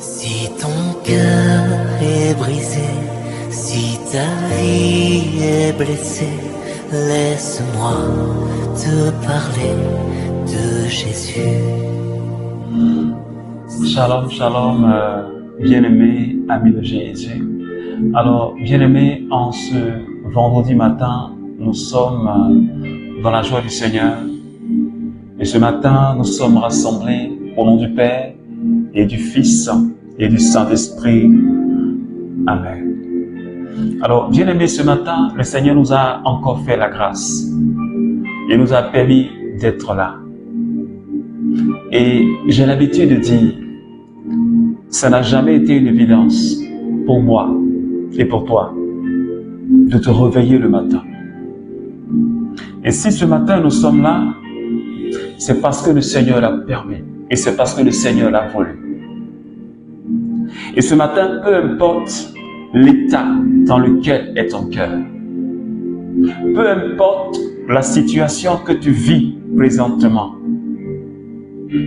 Si ton cœur est brisé, si ta vie est blessée, laisse-moi te parler de Jésus. Shalom, shalom, bien-aimés amis de Jésus. Alors, bien-aimés, en ce vendredi matin, nous sommes dans la joie du Seigneur. Et ce matin, nous sommes rassemblés au nom du Père et du Fils et du Saint-Esprit. Amen. Alors, bien-aimés, ce matin, le Seigneur nous a encore fait la grâce et nous a permis d'être là. Et j'ai l'habitude de dire, ça n'a jamais été une évidence pour moi et pour toi de te réveiller le matin. Et si ce matin nous sommes là, c'est parce que le Seigneur l'a permis et c'est parce que le Seigneur l'a voulu. Et ce matin, peu importe l'état dans lequel est ton cœur, peu importe la situation que tu vis présentement,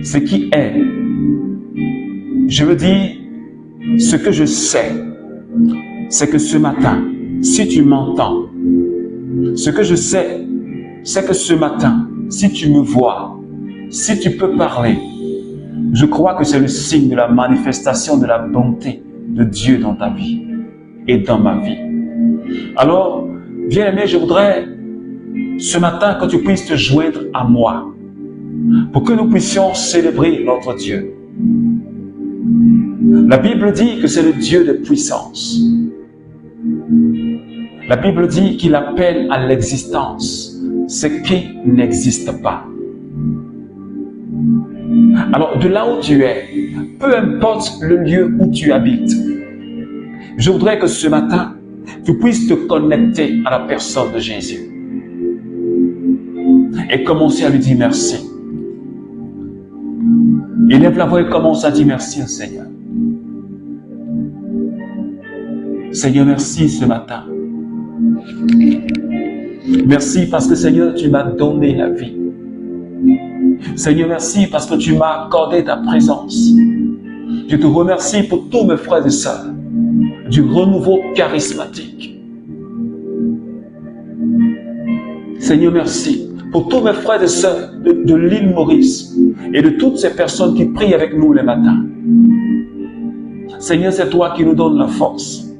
ce qui est, je veux dire, ce que je sais, c'est que ce matin, si tu m'entends, ce que je sais, c'est que ce matin, si tu me vois, si tu peux parler, je crois que c'est le signe de la manifestation de la bonté de Dieu dans ta vie et dans ma vie. Alors, bien-aimé, je voudrais ce matin que tu puisses te joindre à moi pour que nous puissions célébrer notre Dieu. La Bible dit que c'est le Dieu de puissance. La Bible dit qu'il appelle à l'existence ce qui n'existe pas. Alors, de là où tu es, peu importe le lieu où tu habites, je voudrais que ce matin, tu puisses te connecter à la personne de Jésus et commencer à lui dire merci. Élève la voix et commence à dire merci au Seigneur. Seigneur, merci ce matin. Merci parce que Seigneur, tu m'as donné la vie. Seigneur, merci parce que tu m'as accordé ta présence. Je te remercie pour tous mes frères et sœurs du renouveau charismatique. Seigneur, merci pour tous mes frères et sœurs de l'île Maurice et de toutes ces personnes qui prient avec nous les matins. Seigneur, c'est toi qui nous donnes la force.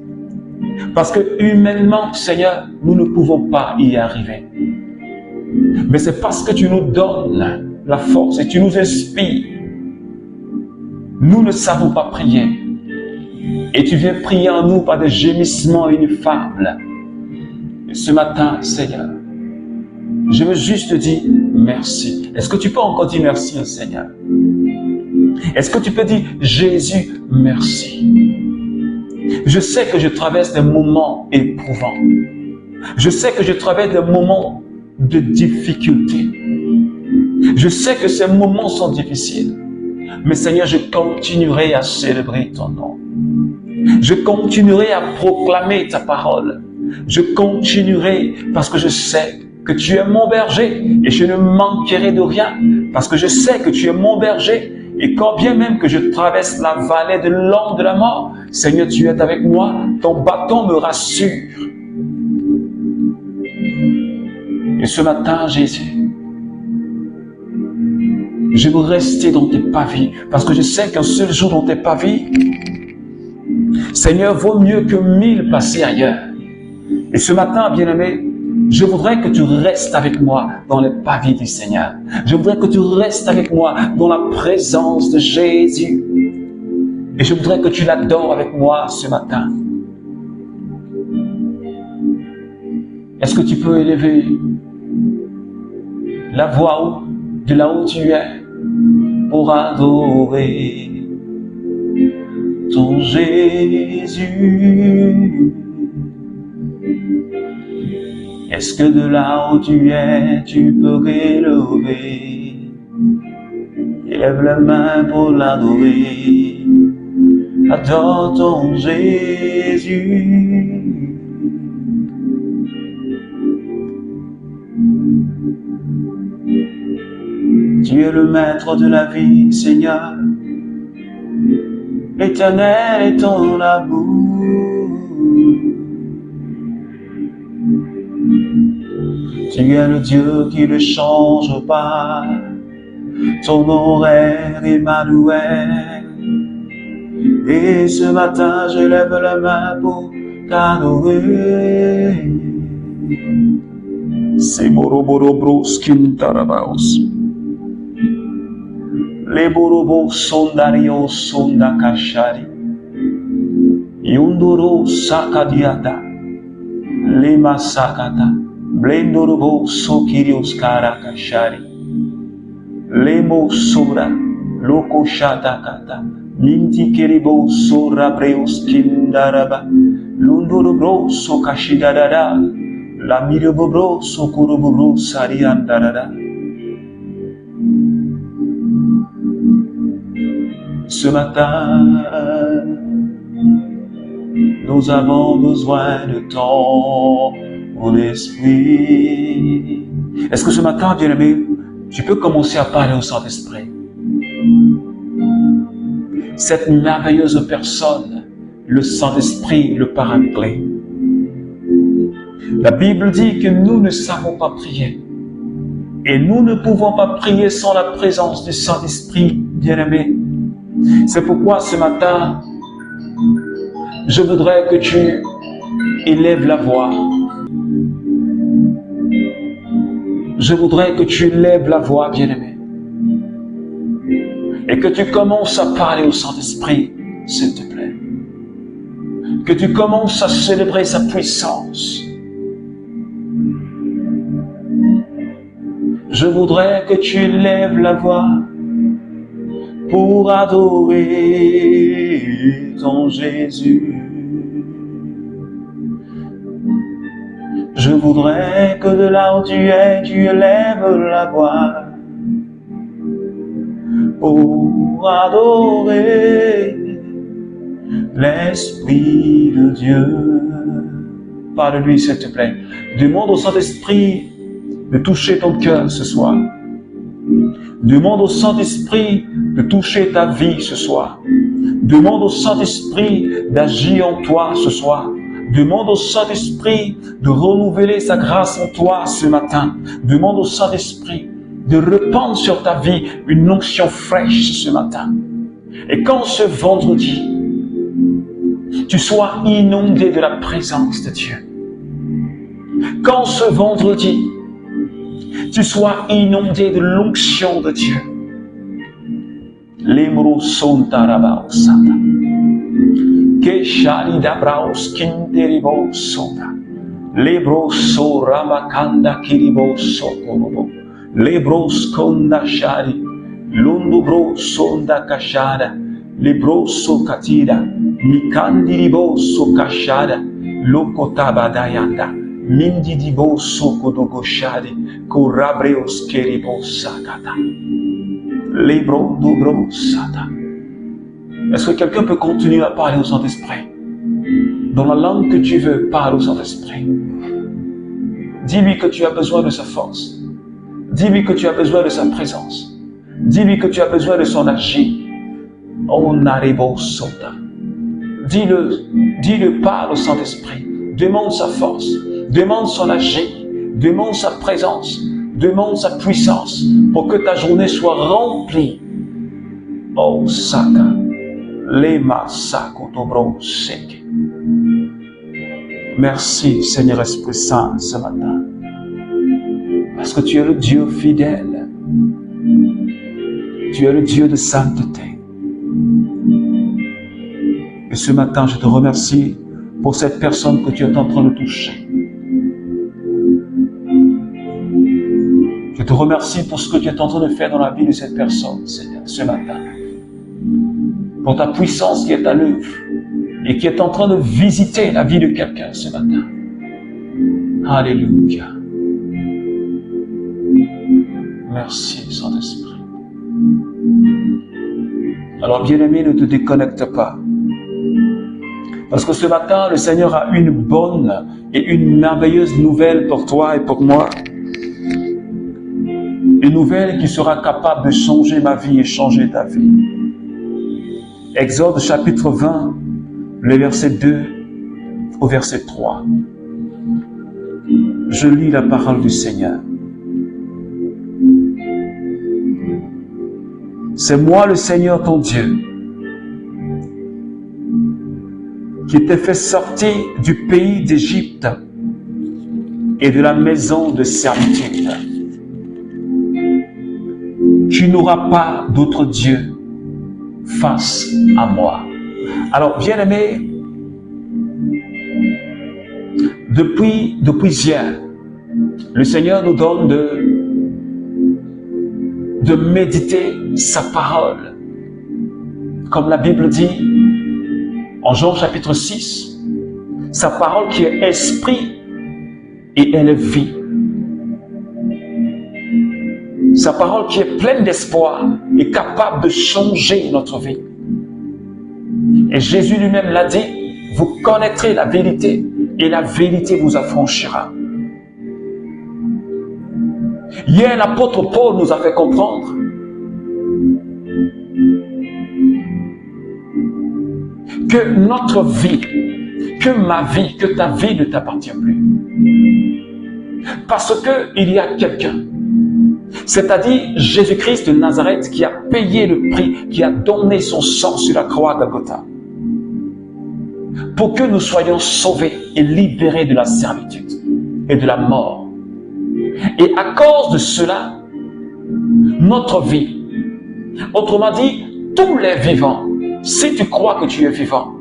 Parce que humainement, Seigneur, nous ne pouvons pas y arriver. Mais c'est parce que tu nous donnes la force et tu nous inspires. Nous ne savons pas prier. Et tu viens prier en nous par des gémissements ineffables. Et ce matin, Seigneur, je veux juste te dire merci. Est-ce que tu peux encore dire merci au Seigneur? Est-ce que tu peux dire Jésus, merci? Je sais que je traverse des moments éprouvants. Je sais que je traverse des moments de difficulté. Je sais que ces moments sont difficiles. Mais Seigneur, je continuerai à célébrer ton nom. Je continuerai à proclamer ta parole. Je continuerai parce que je sais que tu es mon berger et je ne manquerai de rien parce que je sais que tu es mon berger et quand bien même que je traverse la vallée de l'ombre de la mort, Seigneur, tu es avec moi, ton bâton me rassure. Et ce matin, Jésus, je veux rester dans tes pavis parce que je sais qu'un seul jour dans tes pavis, Seigneur, vaut mieux que 1000 passés ailleurs. Et ce matin, bien-aimé, je voudrais que tu restes avec moi dans les pavis du Seigneur. Je voudrais que tu restes avec moi dans la présence de Jésus. Et je voudrais que tu l'adores avec moi ce matin. Est-ce que tu peux élever la voix de là où tu es pour adorer ton Jésus? Est-ce que de là où tu es, tu peux relever? Lève la main pour l'adorer. Adore ton Jésus. Tu es le maître de la vie, Seigneur. Éternel est ton amour. Tu es le Dieu qui ne change pas. Ton nom est Emmanuel. Et ce matin, je lève la main pour t'adorer. C'est Boroborobros Kintarabaos. Les Borobos Sondarios Sondakashari. Yundoro Sakadiata. Les Masakata. Blendorobo Sokirios Karakashari. Les Mosura. Loko Shatakata. Minti Keribo Sorabreos Kindaraba. Lundorobro Sokashidadada. La mirobobro sokorobobro sariandarada. Ce matin, nous avons besoin de ton esprit. Est-ce que ce matin, bien-aimé, tu peux commencer à parler au Saint-Esprit? Cette merveilleuse personne, le Saint-Esprit, le Paraclet. La Bible dit que nous ne savons pas prier. Et nous ne pouvons pas prier sans la présence du Saint-Esprit, bien-aimé. C'est pourquoi ce matin, je voudrais que tu élèves la voix. Je voudrais que tu élèves la voix, bien-aimé. Et que tu commences à parler au Saint-Esprit, s'il te plaît. Que tu commences à célébrer sa puissance. Je voudrais que tu lèves la voix pour adorer ton Jésus. Je voudrais que de là où tu es, tu élèves la voix pour adorer l'Esprit de Dieu. Parle-lui, s'il te plaît. Demande au Saint-Esprit de toucher ton cœur ce soir. Demande au Saint-Esprit de toucher ta vie ce soir. Demande au Saint-Esprit d'agir en toi ce soir. Demande au Saint-Esprit de renouveler sa grâce en toi ce matin. Demande au Saint-Esprit de répandre sur ta vie une onction fraîche ce matin. Et quand ce vendredi, tu sois inondé de la présence de Dieu. Quand ce vendredi, tu sois inondé de l'onction de Dieu. Lemro sontarabao santa. Keshari dabraos kinteribo sonda. Lebro so ramakanda kiribo sokorobo. Lebro skonda shari. Lundubro sonda kashada. Lebro so katira. Mikandiribo so kashada. Lokotabadayanda. Mindi dibo soko dogoshadi, korabreos keribo sakata, libro dobro sata. Est-ce que quelqu'un peut continuer à parler au Saint-Esprit? Dans la langue que tu veux, parle au Saint-Esprit. Dis-lui que tu as besoin de sa force. Dis-lui que tu as besoin de sa présence. Dis-lui que tu as besoin de son agir. Oh naribo sota. Dis-le, parle au Saint-Esprit. Demande sa force. Demande son agir, demande sa présence, demande sa puissance pour que ta journée soit remplie. Oh Saka, Lema Sako Dobro Seke. Merci Seigneur Esprit Saint ce matin, parce que tu es le Dieu fidèle, tu es le Dieu de sainteté. Et ce matin, je te remercie pour cette personne que tu es en train de toucher. Je te remercie pour ce que tu es en train de faire dans la vie de cette personne, Seigneur, ce matin. Pour ta puissance qui est à l'œuvre et qui est en train de visiter la vie de quelqu'un ce matin. Alléluia. Merci, Saint-Esprit. Alors, bien-aimé, ne te déconnecte pas. Parce que ce matin, le Seigneur a une bonne et une merveilleuse nouvelle pour toi et pour moi. Une nouvelle qui sera capable de changer ma vie et changer ta vie. Exode chapitre 20, le verset 2 au verset 3. Je lis la parole du Seigneur. C'est moi le Seigneur ton Dieu, qui t'ai fait sortir du pays d'Égypte et de la maison de servitude. Tu n'auras pas d'autre Dieu face à moi. Alors, bien-aimés, depuis hier, le Seigneur nous donne de méditer sa parole. Comme la Bible dit en Jean chapitre 6, sa parole qui est esprit et elle est vie. Sa parole qui est pleine d'espoir est capable de changer notre vie. Et Jésus lui-même l'a dit, vous connaîtrez la vérité et la vérité vous affranchira. Hier, l'apôtre Paul nous a fait comprendre que notre vie, que ma vie, que ta vie ne t'appartient plus. Parce qu'il y a quelqu'un, c'est-à-dire Jésus-Christ de Nazareth, qui a payé le prix, qui a donné son sang sur la croix de Golgotha, pour que nous soyons sauvés et libérés de la servitude et de la mort. Et à cause de cela, notre vie, autrement dit, tous les vivants, si tu crois que tu es vivant,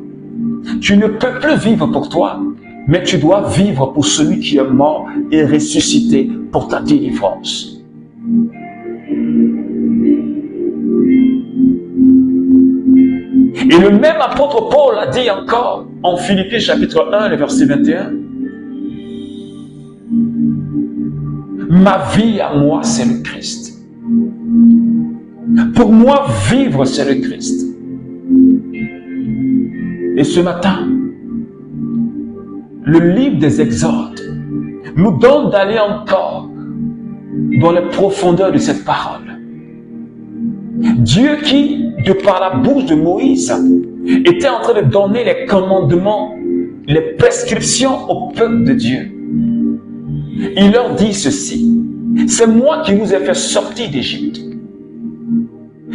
tu ne peux plus vivre pour toi, mais tu dois vivre pour celui qui est mort et ressuscité pour ta délivrance. Et le même apôtre Paul a dit encore en Philippiens chapitre 1, le verset 21, ma vie à moi, c'est le Christ. Pour moi, vivre, c'est le Christ. Et ce matin, le livre des Exodes nous donne d'aller encore dans les profondeurs de cette parole. Dieu qui, de par la bouche de Moïse, était en train de donner les commandements, les prescriptions au peuple de Dieu. Il leur dit ceci, c'est moi qui vous ai fait sortir d'Égypte.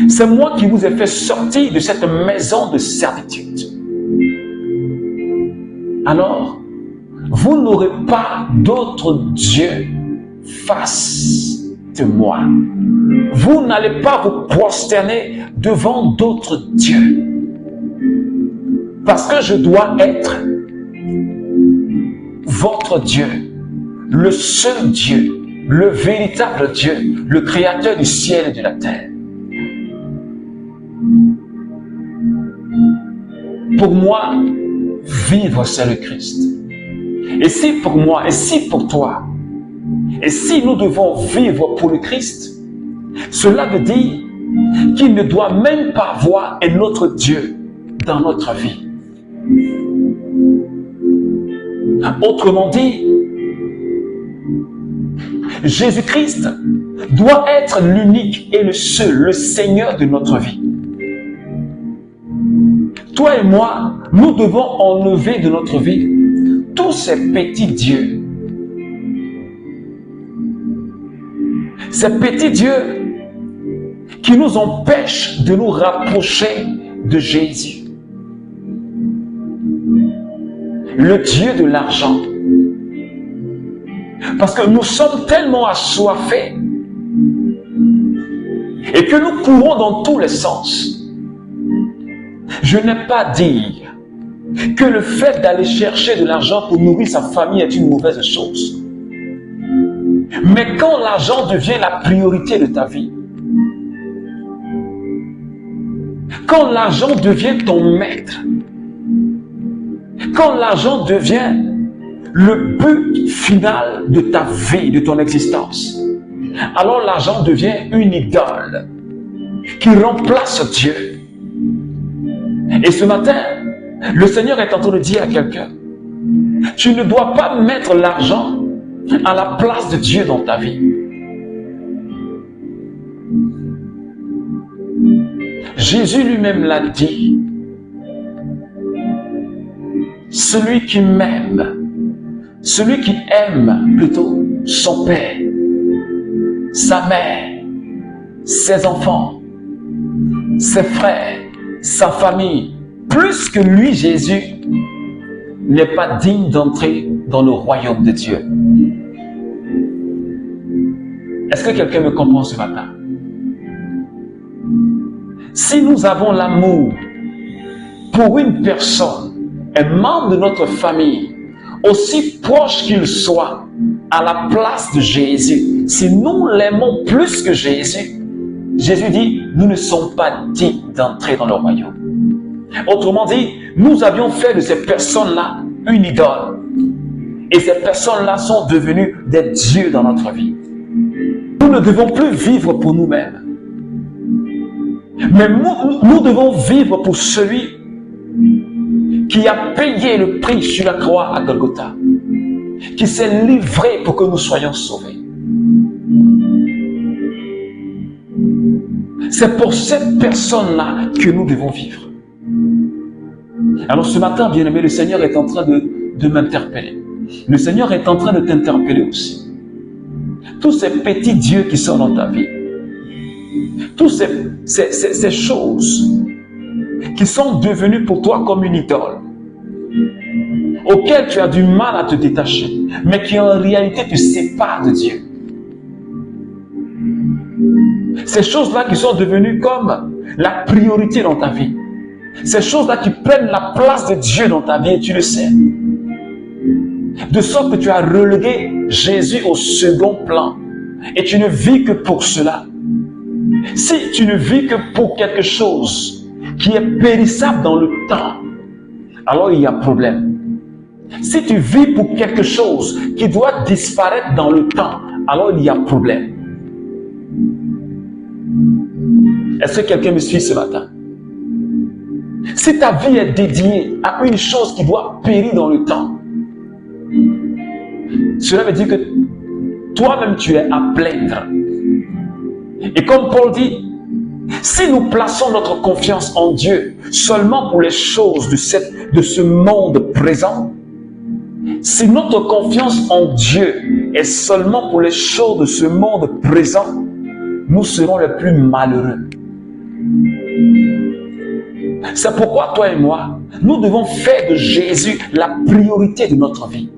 C'est moi qui vous ai fait sortir de cette maison de servitude. Alors, vous n'aurez pas d'autre Dieu face de moi. Vous n'allez pas vous prosterner devant d'autres dieux. Parce que je dois être votre Dieu, le seul Dieu, le véritable Dieu, le créateur du ciel et de la terre. Pour moi, vivre, c'est le Christ. Et si pour moi, et si pour toi, et si nous devons vivre pour le Christ, cela veut dire qu'il ne doit même pas avoir un autre Dieu dans notre vie. Autrement dit, Jésus-Christ doit être l'unique et le seul, le Seigneur de notre vie. Toi et moi, nous devons enlever de notre vie tous ces petits dieux. Ces petits dieux qui nous empêchent de nous rapprocher de Jésus. Le Dieu de l'argent. Parce que nous sommes tellement assoiffés et que nous courons dans tous les sens. Je n'ai pas dit que le fait d'aller chercher de l'argent pour nourrir sa famille est une mauvaise chose. Mais quand l'argent devient la priorité de ta vie, quand l'argent devient ton maître, quand l'argent devient le but final de ta vie, de ton existence, alors l'argent devient une idole qui remplace Dieu. Et ce matin, le Seigneur est en train de dire à quelqu'un, tu ne dois pas mettre l'argent à la place de Dieu dans ta vie. Jésus lui-même l'a dit celui qui m'aime, celui qui aime plutôt son père, sa mère, ses enfants, ses frères, sa famille, plus que lui, Jésus, n'est pas digne d'entrer dans le royaume de Dieu. Est-ce que quelqu'un me comprend ce matin? Si nous avons l'amour pour une personne, un membre de notre famille, aussi proche qu'il soit, à la place de Jésus, si nous l'aimons plus que Jésus, Jésus dit, nous ne sommes pas dignes d'entrer dans le royaume. Autrement dit, nous avions fait de ces personnes-là une idole. Et ces personnes-là sont devenues des dieux dans notre vie. Nous ne devons plus vivre pour nous-mêmes. Mais nous devons vivre pour celui qui a payé le prix sur la croix à Golgotha, qui s'est livré pour que nous soyons sauvés. C'est pour cette personne-là que nous devons vivre. Alors ce matin, bien-aimé, le Seigneur est en train de m'interpeller. Le Seigneur est en train de t'interpeller aussi. Tous ces petits dieux qui sont dans ta vie, toutes ces choses qui sont devenues pour toi comme une idole, auxquelles tu as du mal à te détacher, mais qui en réalité te séparent de Dieu. Ces choses-là qui sont devenues comme la priorité dans ta vie. Ces choses-là qui prennent la place de Dieu dans ta vie et tu le sais. De sorte que tu as relégué Jésus au second plan et tu ne vis que pour cela. Si tu ne vis que pour quelque chose qui est périssable dans le temps, alors il y a problème. Si tu vis pour quelque chose qui doit disparaître dans le temps, alors il y a problème. Est-ce que quelqu'un me suit ce matin? Si ta vie est dédiée à une chose qui doit périr dans le temps, cela veut dire que toi-même tu es à plaindre. Et comme Paul dit, si nous plaçons notre confiance en Dieu seulement pour les choses de ce monde présent, si notre confiance en Dieu est seulement pour les choses de ce monde présent, nous serons les plus malheureux. C'est pourquoi toi et moi, nous devons faire de Jésus la priorité de notre vie.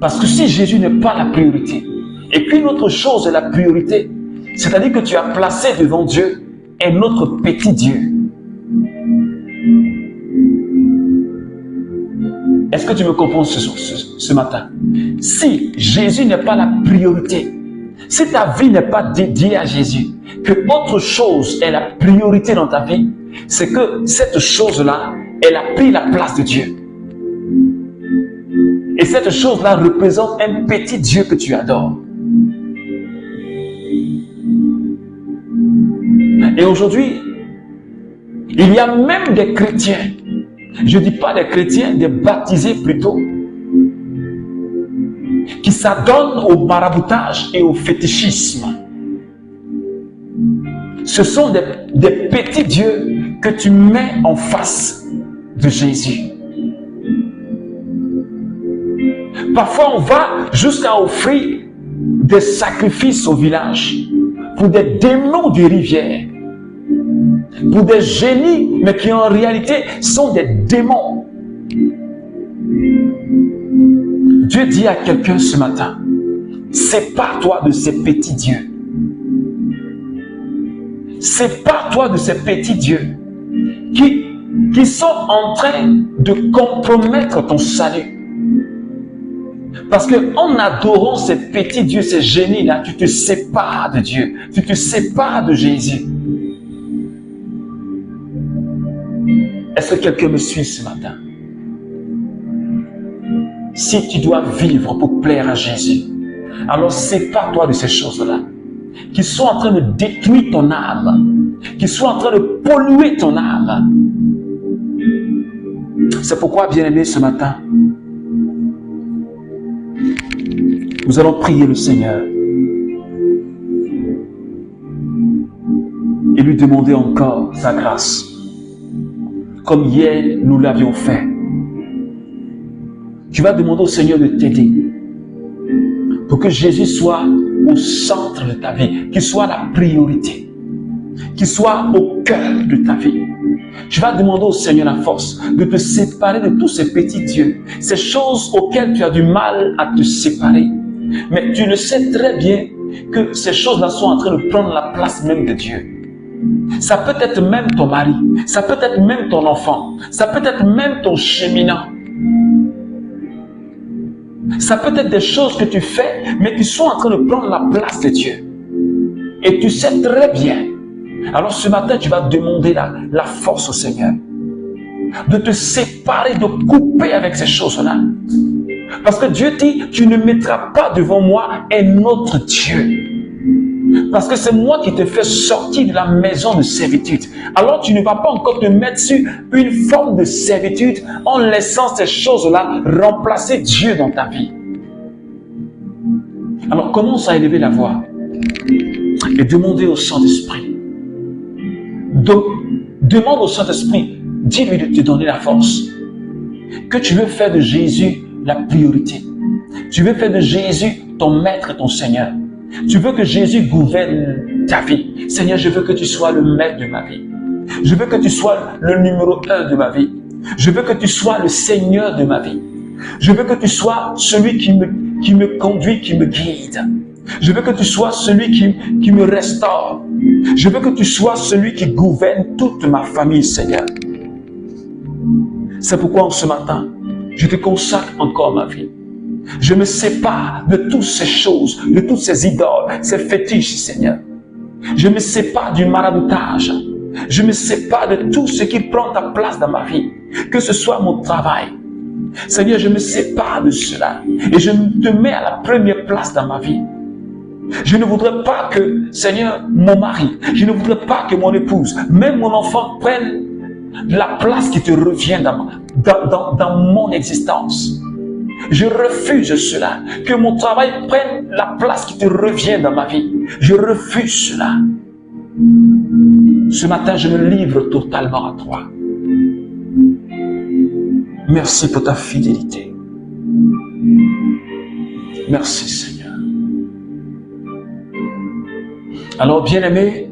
Parce que si Jésus n'est pas la priorité, et qu'une autre chose est la priorité, c'est-à-dire que tu as placé devant Dieu un autre petit Dieu. Est-ce que tu me comprends ce matin? Si Jésus n'est pas la priorité, si ta vie n'est pas dédiée à Jésus, que autre chose est la priorité dans ta vie, c'est que cette chose-là, elle a pris la place de Dieu. Et cette chose-là représente un petit Dieu que tu adores. Et aujourd'hui, il y a même des chrétiens, je ne dis pas des chrétiens, des baptisés plutôt, qui s'adonnent au maraboutage et au fétichisme. Ce sont des petits dieux que tu mets en face de Jésus. Parfois, on va jusqu'à offrir des sacrifices au village pour des démons des rivières, pour des génies, mais qui en réalité sont des démons. Dieu dit à quelqu'un ce matin, sépare-toi de ces petits dieux. Sépare-toi de ces petits dieux qui sont en train de compromettre ton salut. Parce que en adorant ces petits dieux, ces génies-là, tu te sépares de Dieu, tu te sépares de Jésus. Est-ce que quelqu'un me suit ce matin? Si tu dois vivre pour plaire à Jésus, alors sépare-toi de ces choses-là, qui sont en train de détruire ton âme, qui sont en train de polluer ton âme. C'est pourquoi, bien-aimé, ce matin, nous allons prier le Seigneur. lui demander encore sa grâce, comme hier nous l'avions fait. Tu vas demander au Seigneur de t'aider pour que Jésus soit au centre de ta vie, qu'il soit la priorité, qu'il soit au cœur de ta vie. Tu vas demander au Seigneur la force de te séparer de tous ces petits dieux, ces choses auxquelles tu as du mal à te séparer. Mais tu le sais très bien que ces choses-là sont en train de prendre la place même de Dieu. Ça peut être même ton mari, ça peut être même ton enfant, ça peut être même ton cheminant. Ça peut être des choses que tu fais, mais qui sont en train de prendre la place de Dieu. Et tu sais très bien. Alors ce matin, tu vas demander la force au Seigneur de te séparer, de couper avec ces choses-là. Parce que Dieu dit, tu ne mettras pas devant moi un autre Dieu. Parce que c'est moi qui te fais sortir de la maison de servitude. Alors tu ne vas pas encore te mettre sur une forme de servitude en laissant ces choses-là remplacer Dieu dans ta vie. Alors commence à élever la voix et demander au Saint-Esprit. Demande au Saint-Esprit, dis-lui de te donner la force. Que tu veux faire de Jésus la priorité. Tu veux faire de Jésus ton maître et ton Seigneur. Tu veux que Jésus gouverne ta vie. Seigneur, je veux que tu sois le maître de ma vie. Je veux que tu sois le numéro 1 de ma vie. Je veux que tu sois le Seigneur de ma vie. Je veux que tu sois celui qui me conduit, qui me guide. Je veux que tu sois celui qui me restaure. Je veux que tu sois celui qui gouverne toute ma famille, Seigneur. C'est pourquoi en ce matin, je te consacre encore ma vie. Je me sépare de toutes ces choses, de toutes ces idoles, ces fétiches, Seigneur. Je me sépare du maraboutage. Je me sépare de tout ce qui prend ta place dans ma vie. Que ce soit mon travail. Seigneur, je me sépare de cela. Et je te mets à la première place dans ma vie. Je ne voudrais pas que, Seigneur, mon mari, je ne voudrais pas que mon épouse, même mon enfant prenne la place qui te revient dans mon existence. Je refuse cela. Que mon travail prenne la place qui te revient dans ma vie. Je refuse cela. Ce matin, je me livre totalement à toi. Merci pour ta fidélité. Merci, Seigneur. Alors, bien-aimé,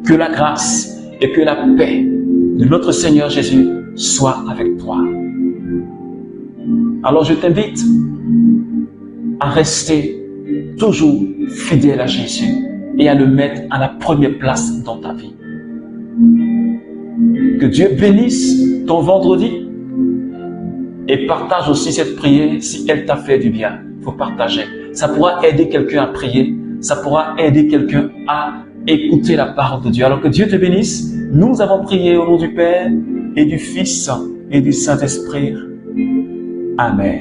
que la grâce et que la paix de notre Seigneur Jésus soient avec toi. Alors je t'invite à rester toujours fidèle à Jésus et à le mettre à la première place dans ta vie. Que Dieu bénisse ton vendredi et partage aussi cette prière si elle t'a fait du bien. Il faut partager. Ça pourra aider quelqu'un à prier, ça pourra aider quelqu'un à écouter la parole de Dieu. Alors que Dieu te bénisse. Nous avons prié au nom du Père et du Fils et du Saint-Esprit. Amen.